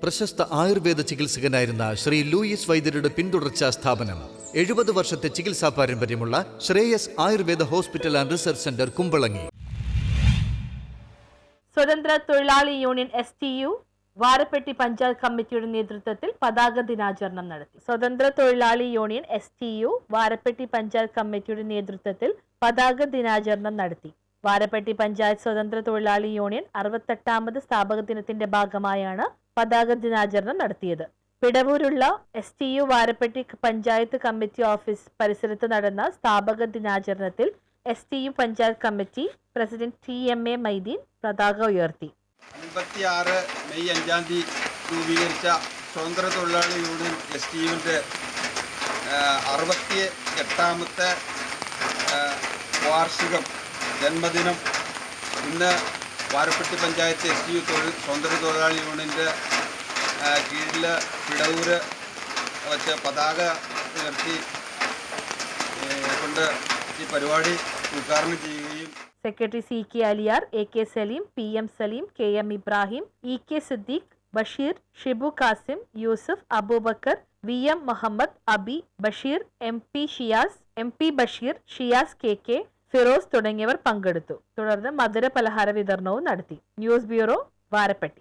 പ്രശസ്ത ആയുർവേദ ചികിത്സകനായിരുന്ന ശ്രീ ലൂയിസ് വൈദ്യരുടെ പിന്തുടർച്ചാ സ്ഥാപനം 70 വർഷത്തെ ചികിത്സാ പാരമ്പര്യമുള്ള Shreyas Ayurveda hospital and research centre Kumbalangi. സ്വതന്ത്ര തൊഴിലാളി യൂണിയൻ STU വാരപ്പെട്ടി പഞ്ചായത്ത് കമ്മിറ്റിയുടെ നേതൃത്വത്തിൽ പതാക ദിനാചരണം നടത്തി. സ്വതന്ത്ര തൊഴിലാളി യൂണിയൻ STU വാരപ്പെട്ടി പഞ്ചായത്ത് കമ്മിറ്റിയുടെ നേതൃത്വത്തിൽ പതാക ദിനാചരണം നടത്തി. വാരപ്പെട്ടി പഞ്ചായത്ത് സ്വതന്ത്ര തൊഴിലാളി യൂണിയൻ 68ാമത് സ്ഥാപക ദിനത്തിന്റെ ഭാഗമായാണ് പതാക ദിനാചരണം നടത്തിയത്. പിടവൂരുള്ള STU Varappetty panchayat committee office പരിസരത്ത് നടന്ന സ്ഥാപക ദിനാചരണത്തിൽ STU panchayat committee president TMA Maideen പതാക ഉയർത്തി. 56 മെയ് 5-ാം തീയതി രൂപീകരിച്ച സ്വതന്ത്ര തൊഴിലാളി യൂണിയൻ STUവിൻ്റെ 68ാമത്തെ വാർഷികം ജന്മദിനം ഇന്ന് വാരപ്പെട്ടി പഞ്ചായത്ത് STU സ്വതന്ത്ര തൊഴിലാളി യൂണിയൻ്റെ കീഴിൽ പിടവൂര് വച്ച് പതാക ഉയർത്തി കൊണ്ട് ഈ പരിപാടി ഉദ്ഘാടനം ചെയ്യുകയും secretary CK Aliyar, AK Saleem, PM Saleem, KM Ibrahim, EK Siddique, Basheer, Shibu Kasim, Yusuf, Abubakar, VM Muhammad, Abi, Basheer, MP Basheer, Shiyas KK, Firoz തുടങ്ങിയവർ പങ്കെടുത്തു. തുടർന്ന് മധുര പലഹാര വിതരണവും നടത്തി. News bureau, Varappetty.